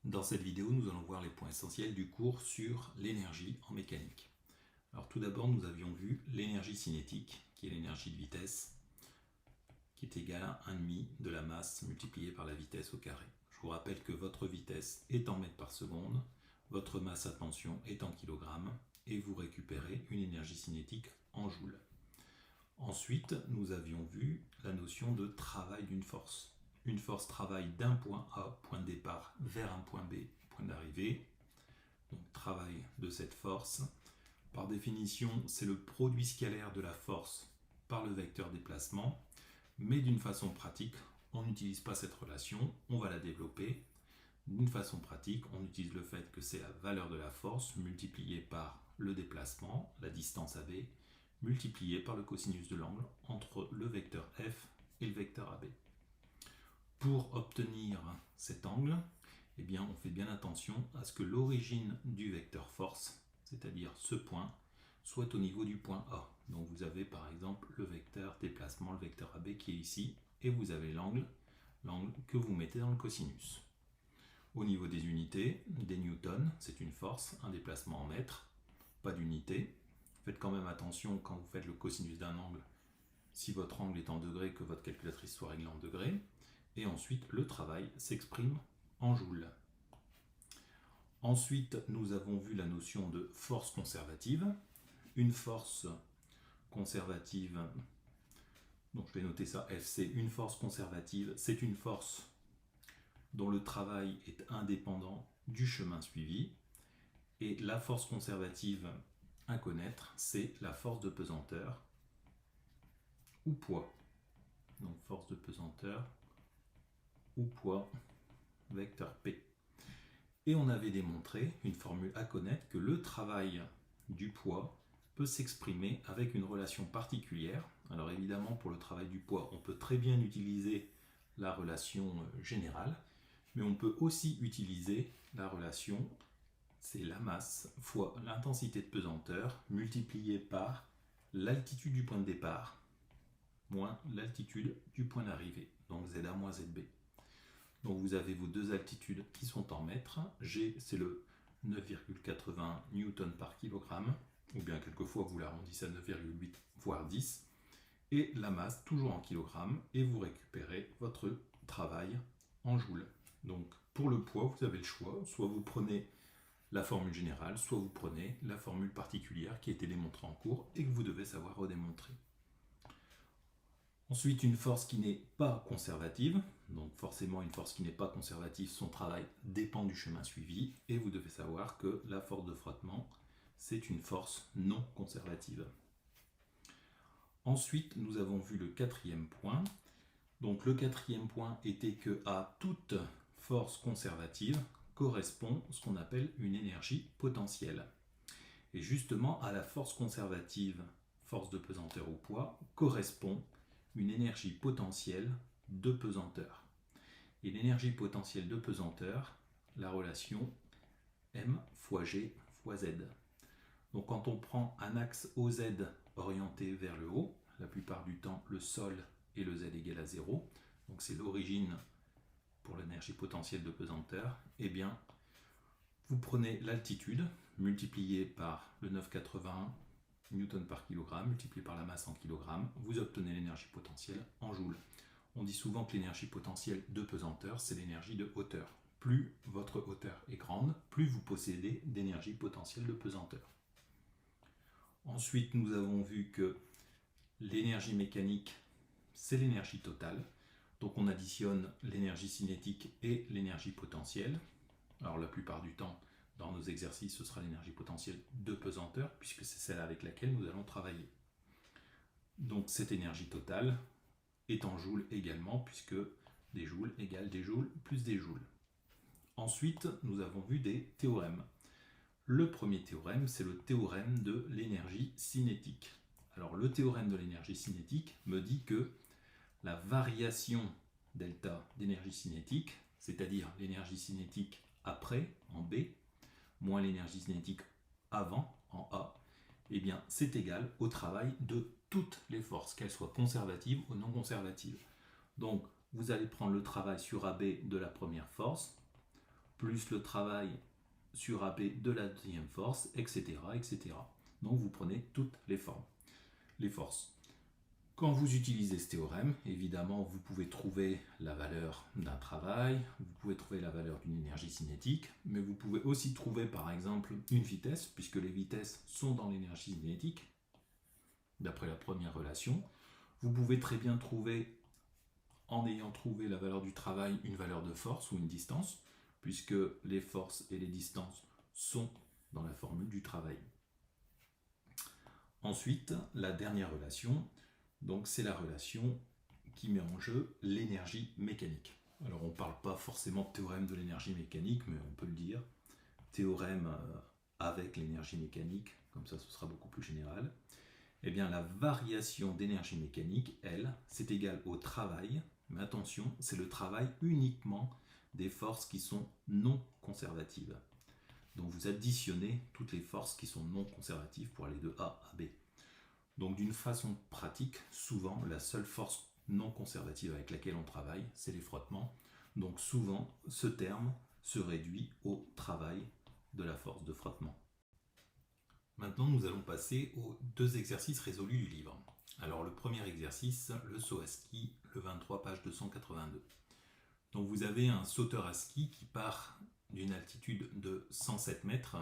Dans cette vidéo, nous allons voir les points essentiels du cours sur l'énergie en mécanique. Alors tout d'abord, nous avions vu l'énergie cinétique, qui est l'énergie de vitesse, qui est égale à 1,5 de la masse multipliée par la vitesse au carré. Je vous rappelle que votre vitesse est en mètres par seconde, votre masse à tension est en kilogrammes, et vous récupérez une énergie cinétique en joules. Ensuite, nous avions vu la notion de travail d'une force. Une force travaille d'un point A, point de départ, vers un point B, point d'arrivée. Donc, travail de cette force. Par définition, c'est le produit scalaire de la force par le vecteur déplacement. Mais d'une façon pratique, on n'utilise pas cette relation, on va la développer. D'une façon pratique, on utilise le fait que c'est la valeur de la force multipliée par le déplacement, la distance AB, multipliée par le cosinus de l'angle entre le vecteur F et le vecteur AB. Pour obtenir cet angle, eh bien, on fait bien attention à ce que l'origine du vecteur force, c'est-à-dire ce point, soit au niveau du point A. Donc vous avez par exemple le vecteur déplacement, le vecteur AB qui est ici, et vous avez l'angle que vous mettez dans le cosinus. Au niveau des unités, des newtons, c'est une force, un déplacement en mètres, pas d'unité. Faites quand même attention quand vous faites le cosinus d'un angle, si votre angle est en degrés, que votre calculatrice soit réglée en degrés. Et ensuite, le travail s'exprime en joules. Ensuite, nous avons vu la notion de force conservative. Une force conservative, donc je vais noter ça, FC, une force conservative, c'est une force dont le travail est indépendant du chemin suivi. Et la force conservative à connaître, c'est la force de pesanteur ou poids. Donc force de pesanteur ou poids, vecteur P. Et on avait démontré, une formule à connaître, que le travail du poids peut s'exprimer avec une relation particulière. Alors évidemment, pour le travail du poids, on peut très bien utiliser la relation générale, mais on peut aussi utiliser la relation, c'est la masse fois l'intensité de pesanteur multipliée par l'altitude du point de départ moins l'altitude du point d'arrivée, donc ZA moins ZB. Donc vous avez vos deux altitudes qui sont en mètres. G, c'est le 9,80 newton par kilogramme, ou bien quelquefois vous l'arrondissez à 9,8 voire 10. Et la masse, toujours en kilogrammes, et vous récupérez votre travail en joules. Donc pour le poids, vous avez le choix, soit vous prenez la formule générale, soit vous prenez la formule particulière qui a été démontrée en cours et que vous devez savoir redémontrer. Ensuite, une force qui n'est pas conservative, donc forcément une force qui n'est pas conservative, son travail dépend du chemin suivi, et vous devez savoir que la force de frottement, c'est une force non conservative. Ensuite, nous avons vu le quatrième point. Donc le quatrième point était que à toute force conservative correspond ce qu'on appelle une énergie potentielle. Et justement, à la force conservative, force de pesanteur ou poids, correspond une énergie potentielle de pesanteur. Et l'énergie potentielle de pesanteur, la relation M fois G fois Z. Donc quand on prend un axe OZ orienté vers le haut, la plupart du temps le sol et le Z égale à 0, donc c'est l'origine pour l'énergie potentielle de pesanteur, eh bien vous prenez l'altitude multipliée par le 9,80 newton par kilogramme, multiplié par la masse en kilogrammes, vous obtenez l'énergie potentielle en joules. On dit souvent que l'énergie potentielle de pesanteur, c'est l'énergie de hauteur. Plus votre hauteur est grande, plus vous possédez d'énergie potentielle de pesanteur. Ensuite, nous avons vu que l'énergie mécanique, c'est l'énergie totale. Donc on additionne l'énergie cinétique et l'énergie potentielle. Alors la plupart du temps, dans nos exercices, ce sera l'énergie potentielle de pesanteur, puisque c'est celle avec laquelle nous allons travailler. Donc cette énergie totale est en joules également, puisque des joules égale des joules plus des joules. Ensuite, nous avons vu des théorèmes. Le premier théorème, c'est le théorème de l'énergie cinétique. Alors le théorème de l'énergie cinétique me dit que la variation delta d'énergie cinétique, c'est-à-dire l'énergie cinétique après, en B, moins l'énergie cinétique avant, en A, eh bien c'est égal au travail de toutes les forces, qu'elles soient conservatives ou non conservatives. Donc vous allez prendre le travail sur AB de la première force, plus le travail sur AB de la deuxième force, etc., etc. Donc vous prenez toutes les forces. Quand vous utilisez ce théorème, évidemment, vous pouvez trouver la valeur d'un travail, vous pouvez trouver la valeur d'une énergie cinétique, mais vous pouvez aussi trouver, par exemple, une vitesse, puisque les vitesses sont dans l'énergie cinétique, d'après la première relation. Vous pouvez très bien trouver, en ayant trouvé la valeur du travail, une valeur de force ou une distance, puisque les forces et les distances sont dans la formule du travail. Ensuite, la dernière relation, donc c'est la relation qui met en jeu l'énergie mécanique. Alors on ne parle pas forcément de théorème de l'énergie mécanique, mais on peut le dire. Théorème avec l'énergie mécanique, comme ça ce sera beaucoup plus général. Eh bien la variation d'énergie mécanique, elle, c'est égal au travail, mais attention, c'est le travail uniquement des forces qui sont non conservatives. Donc vous additionnez toutes les forces qui sont non conservatives pour aller de A à B. Donc d'une façon pratique, souvent la seule force non conservative avec laquelle on travaille, c'est les frottements. Donc souvent ce terme se réduit au travail de la force de frottement. Maintenant nous allons passer aux deux exercices résolus du livre. Alors le premier exercice, le saut à ski, le 23, page 282. Donc vous avez un sauteur à ski qui part d'une altitude de 107 mètres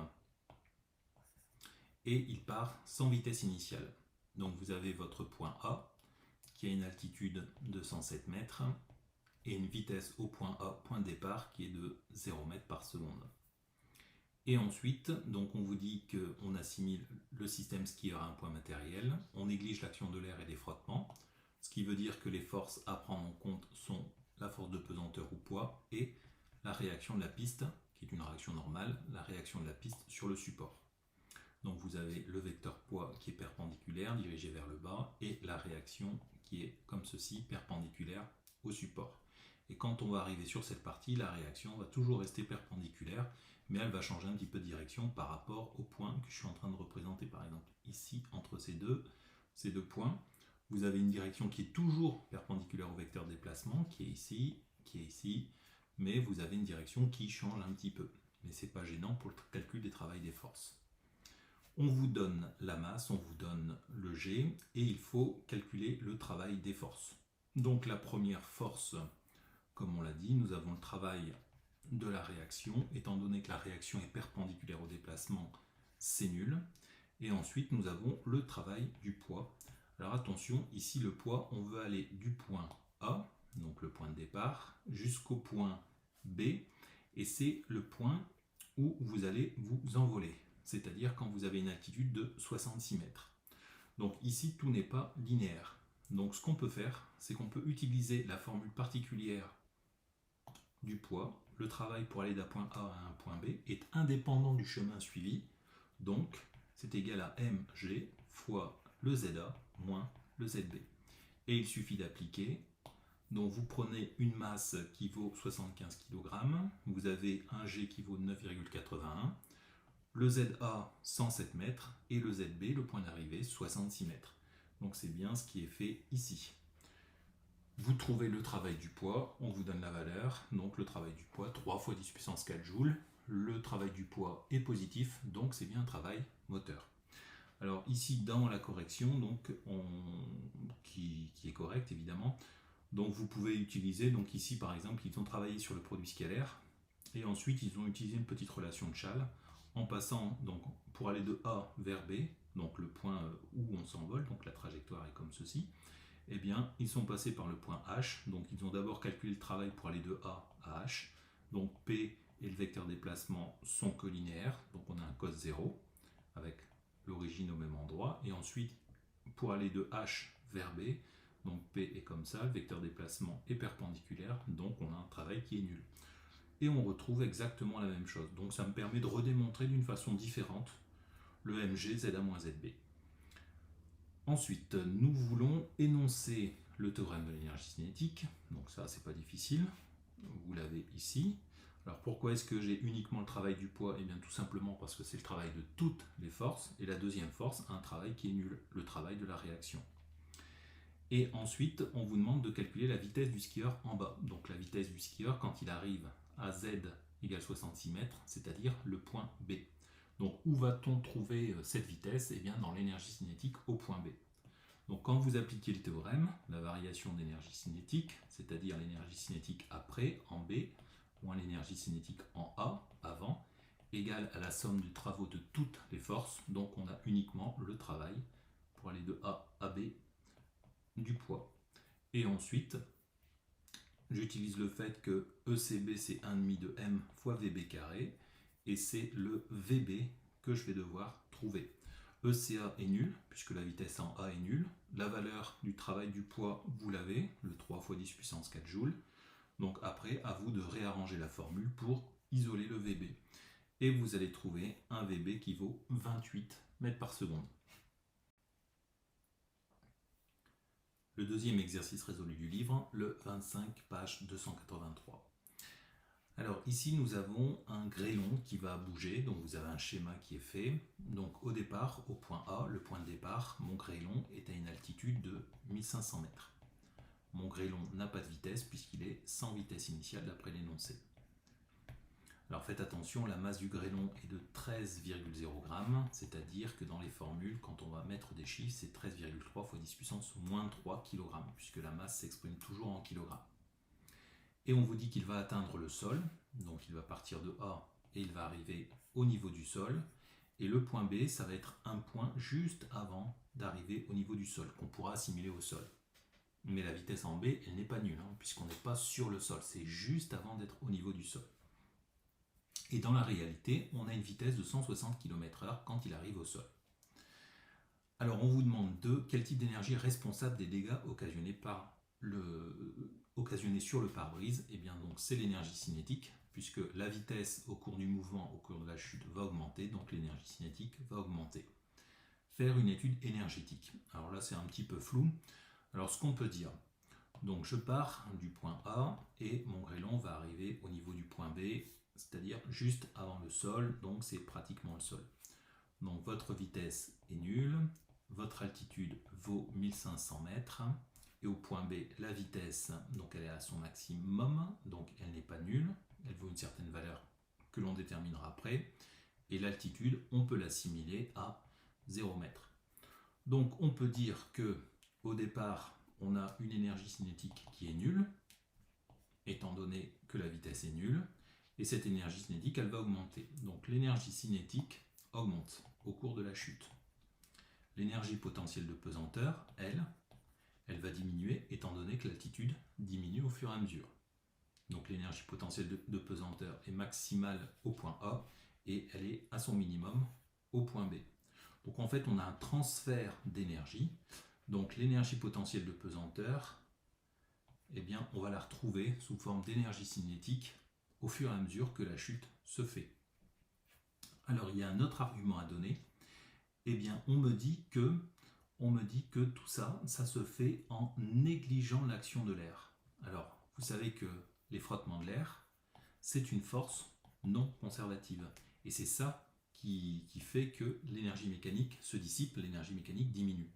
et il part sans vitesse initiale. Donc vous avez votre point A qui a une altitude de 107 mètres et une vitesse au point A, point de départ, qui est de 0 mètres par seconde. Et ensuite, donc on vous dit qu'on assimile le système skieur à un point matériel, on néglige l'action de l'air et des frottements, ce qui veut dire que les forces à prendre en compte sont la force de pesanteur ou poids et la réaction de la piste, qui est une réaction normale, la réaction de la piste sur le support. Donc vous avez le vecteur poids qui est perpendiculaire, dirigé vers le bas, et la réaction qui est comme ceci, perpendiculaire au support. Et quand on va arriver sur cette partie, la réaction va toujours rester perpendiculaire, mais elle va changer un petit peu de direction par rapport au point que je suis en train de représenter. Par exemple, ici, entre ces deux points, vous avez une direction qui est toujours perpendiculaire au vecteur de déplacement, qui est ici, mais vous avez une direction qui change un petit peu. Mais ce n'est pas gênant pour le calcul des travails des forces. On vous donne la masse, on vous donne le G, et il faut calculer le travail des forces. Donc la première force, comme on l'a dit, nous avons le travail de la réaction, étant donné que la réaction est perpendiculaire au déplacement, c'est nul. Et ensuite, nous avons le travail du poids. Alors attention, ici le poids, on veut aller du point A, donc le point de départ, jusqu'au point B, et c'est le point où vous allez vous envoler, c'est-à-dire quand vous avez une altitude de 66 mètres. Donc ici, tout n'est pas linéaire. Donc ce qu'on peut faire, c'est qu'on peut utiliser la formule particulière du poids. Le travail pour aller d'un point A à un point B est indépendant du chemin suivi. Donc c'est égal à mg fois le ZA moins le ZB. Et il suffit d'appliquer. Donc vous prenez une masse qui vaut 75 kg, vous avez un G qui vaut 9,81, le ZA 107 mètres et le ZB, le point d'arrivée, 66 mètres. Donc c'est bien ce qui est fait ici. Vous trouvez le travail du poids, on vous donne la valeur, donc le travail du poids, 3 fois 10 puissance 4 joules. Le travail du poids est positif, donc c'est bien un travail moteur. Alors ici, dans la correction, donc, qui est correcte évidemment, donc vous pouvez utiliser, donc ici par exemple, ils ont travaillé sur le produit scalaire, et ensuite ils ont utilisé une petite relation de Schall, en passant, donc pour aller de A vers B, donc le point où on s'envole, donc la trajectoire est comme ceci, eh bien, ils sont passés par le point H, donc ils ont d'abord calculé le travail pour aller de A à H, donc P et le vecteur déplacement sont colinéaires, donc on a un cos 0, avec l'origine au même endroit, et ensuite, pour aller de H vers B, donc P est comme ça, le vecteur déplacement est perpendiculaire, donc on a un travail qui est nul. Et on retrouve exactement la même chose, donc ça me permet de redémontrer d'une façon différente le mg ZA-ZB. Ensuite, nous voulons énoncer le théorème de l'énergie cinétique. Donc ça, c'est pas difficile. Vous l'avez ici. Alors pourquoi est-ce que j'ai uniquement le travail du poids? Eh bien tout simplement parce que c'est le travail de toutes les forces. Et la deuxième force, un travail qui est nul, le travail de la réaction. Et ensuite, on vous demande de calculer la vitesse du skieur en bas. Donc la vitesse du skieur quand il arrive à Z égale 66 mètres, c'est-à-dire le point B. Donc où va-t-on trouver cette vitesse? Eh bien dans l'énergie cinétique au point B. Donc quand vous appliquez le théorème, la variation d'énergie cinétique, c'est-à-dire l'énergie cinétique après, en B, moins l'énergie cinétique en A, avant, égale à la somme des travaux de toutes les forces, donc on a uniquement le travail pour aller de A à B du poids. Et ensuite, j'utilise le fait que ECB c'est 1,5 de M fois VB carré, et c'est le VB que je vais devoir trouver. ECA est nul, puisque la vitesse en A est nulle. La valeur du travail du poids, vous l'avez, le 3 fois 10 puissance 4 joules. Donc après, à vous de réarranger la formule pour isoler le VB. Et vous allez trouver un VB qui vaut 28 mètres par seconde. Le deuxième exercice résolu du livre, le 25, page 283. Alors ici nous avons un grêlon qui va bouger, donc vous avez un schéma qui est fait. Donc au départ, au point A, le point de départ, mon grêlon est à une altitude de 1500 mètres. Mon grêlon n'a pas de vitesse puisqu'il est sans vitesse initiale d'après l'énoncé. Alors faites attention, la masse du grêlon est de 13,0 g, c'est-à-dire que dans les formules, quand on va mettre des chiffres, c'est 13,3 fois 10 puissance moins 3 kg, puisque la masse s'exprime toujours en kg. Et on vous dit qu'il va atteindre le sol, donc il va partir de A et il va arriver au niveau du sol. Et le point B, ça va être un point juste avant d'arriver au niveau du sol, qu'on pourra assimiler au sol. Mais la vitesse en B, elle n'est pas nulle, puisqu'on n'est pas sur le sol, c'est juste avant d'être au niveau du sol. Et dans la réalité, on a une vitesse de 160 km/h quand il arrive au sol. Alors on vous demande quel type d'énergie est responsable des dégâts occasionnés sur le pare-brise. Et bien donc c'est l'énergie cinétique, puisque la vitesse au cours du mouvement, au cours de la chute va augmenter, donc l'énergie cinétique va augmenter. Faire une étude énergétique. Alors là c'est un petit peu flou. Alors ce qu'on peut dire, donc je pars du point A et mon grêlon va arriver au niveau du point B, c'est-à-dire juste avant le sol, donc c'est pratiquement le sol. Donc votre vitesse est nulle, votre altitude vaut 1500 mètres, et au point B, la vitesse, donc elle est à son maximum, donc elle n'est pas nulle, elle vaut une certaine valeur que l'on déterminera après, et l'altitude, on peut l'assimiler à 0 mètre. Donc on peut dire que au départ, on a une énergie cinétique qui est nulle, étant donné que la vitesse est nulle, et cette énergie cinétique, elle va augmenter. Donc l'énergie cinétique augmente au cours de la chute. L'énergie potentielle de pesanteur, elle va diminuer étant donné que l'altitude diminue au fur et à mesure. Donc l'énergie potentielle de pesanteur est maximale au point A et elle est à son minimum au point B. Donc en fait on a un transfert d'énergie. Donc l'énergie potentielle de pesanteur, eh bien on va la retrouver sous forme d'énergie cinétique au fur et à mesure que la chute se fait. Alors il y a un autre argument à donner. Eh bien on me dit que tout ça, ça se fait en négligeant l'action de l'air. Alors vous savez que les frottements de l'air, c'est une force non conservative. Et c'est ça qui fait que l'énergie mécanique se dissipe, l'énergie mécanique diminue.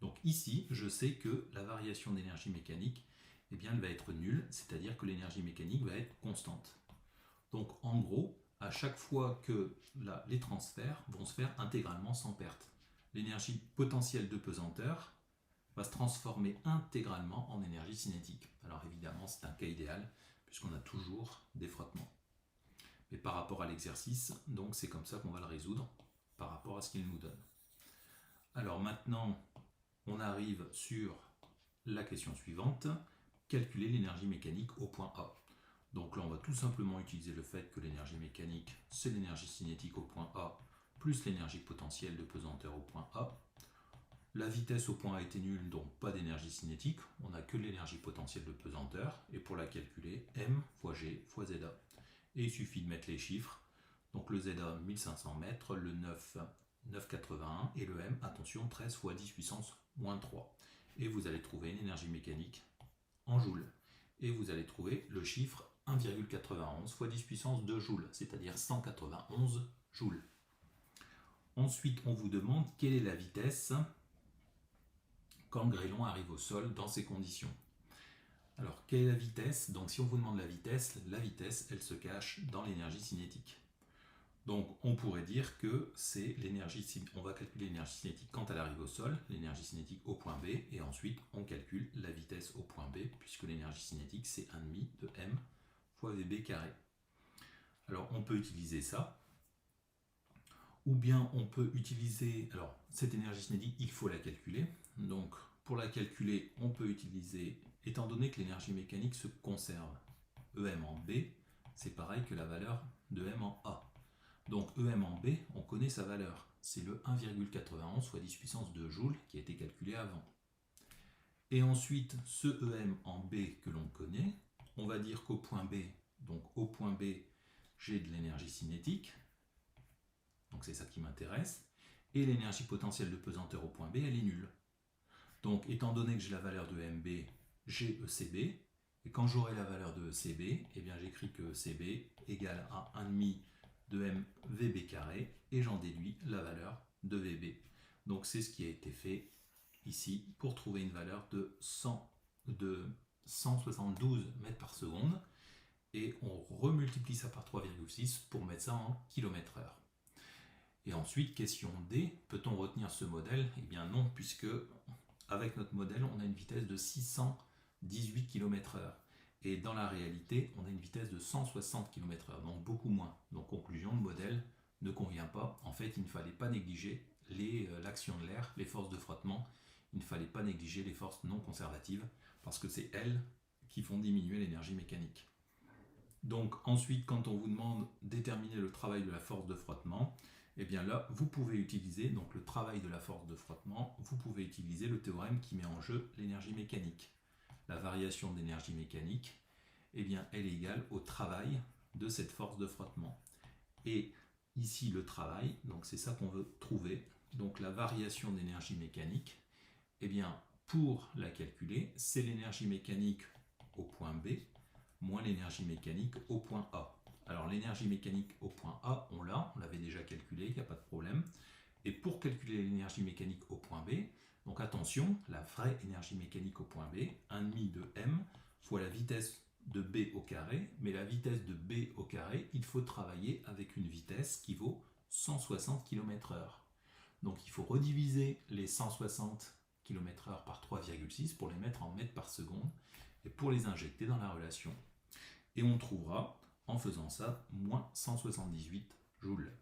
Donc ici, je sais que la variation d'énergie mécanique, eh bien, elle va être nulle, c'est-à-dire que l'énergie mécanique va être constante. Donc en gros, à chaque fois que les transferts vont se faire intégralement sans perte, l'énergie potentielle de pesanteur va se transformer intégralement en énergie cinétique. Alors évidemment, c'est un cas idéal, puisqu'on a toujours des frottements. Mais par rapport à l'exercice, donc c'est comme ça qu'on va le résoudre, par rapport à ce qu'il nous donne. Alors maintenant, on arrive sur la question suivante, calculer l'énergie mécanique au point A. Donc là, on va tout simplement utiliser le fait que l'énergie mécanique, c'est l'énergie cinétique au point A, plus l'énergie potentielle de pesanteur au point A. La vitesse au point A était nulle, donc pas d'énergie cinétique, on n'a que l'énergie potentielle de pesanteur, et pour la calculer, M fois G fois ZA. Et il suffit de mettre les chiffres, donc le ZA 1500 mètres, le 9, 9,81, et le M, attention, 13 fois 10 puissance moins 3. Et vous allez trouver une énergie mécanique en joules. Et vous allez trouver le chiffre 1,91 fois 10 puissance 2 joules, c'est-à-dire 191 joules. Ensuite, on vous demande quelle est la vitesse quand le grêlon arrive au sol dans ces conditions. Alors, quelle est la vitesse? Donc, si on vous demande la vitesse, elle se cache dans l'énergie cinétique. Donc, on pourrait dire que c'est l'énergie, on va calculer l'énergie cinétique quand elle arrive au sol, l'énergie cinétique au point B, et ensuite on calcule la vitesse au point B, puisque l'énergie cinétique c'est 1,5 de m fois Vb carré. Alors, on peut utiliser ça, ou bien on peut utiliser, alors cette énergie cinétique, il faut la calculer. Donc, pour la calculer, on peut utiliser, étant donné que l'énergie mécanique se conserve, Em en B, c'est pareil que la valeur de m en A. Donc Em en B, on connaît sa valeur. C'est le 1,91 fois 10 puissance 2 joules qui a été calculé avant. Et ensuite, ce Em en B que l'on connaît, on va dire qu'au point B, donc au point B, j'ai de l'énergie cinétique. Donc c'est ça qui m'intéresse. Et l'énergie potentielle de pesanteur au point B, elle est nulle. Donc étant donné que j'ai la valeur de MB, j'ai ECB. Et quand j'aurai la valeur de ECB, eh bien j'écris que ECB égale à 1,5 de m Vb carré et j'en déduis la valeur de Vb. Donc c'est ce qui a été fait ici pour trouver une valeur de 172 mètres par seconde et on remultiplie ça par 3,6 pour mettre ça en km/h. Et ensuite, question D, peut-on retenir ce modèle? Eh bien non, puisque avec notre modèle, on a une vitesse de 618 km/h. Et dans la réalité, on a une vitesse de 160 km/h, donc beaucoup moins. Donc conclusion, le modèle ne convient pas. En fait, il ne fallait pas négliger l'action de l'air, les forces de frottement. Il ne fallait pas négliger les forces non conservatives, parce que c'est elles qui font diminuer l'énergie mécanique. Donc ensuite, quand on vous demande de déterminer le travail de la force de frottement, et bien là, vous pouvez utiliser donc le travail de la force de frottement, vous pouvez utiliser le théorème qui met en jeu l'énergie mécanique. La variation de l'énergie mécanique, eh bien, elle est égale au travail de cette force de frottement. Et ici, le travail, donc c'est ça qu'on veut trouver. Donc la variation d'énergie mécanique, eh bien, pour la calculer, c'est l'énergie mécanique au point B moins l'énergie mécanique au point A. Alors l'énergie mécanique au point A, on l'avait déjà calculé, il n'y a pas de problème. Et pour calculer l'énergie mécanique au point B, donc attention, la vraie énergie mécanique au point B, 1,5 de m fois la vitesse de B au carré, mais la vitesse de B au carré, il faut travailler avec une vitesse qui vaut 160 km/h. Donc il faut rediviser les 160 km/h par 3,6 pour les mettre en mètres par seconde et pour les injecter dans la relation. Et on trouvera, en faisant ça, moins 178 joules.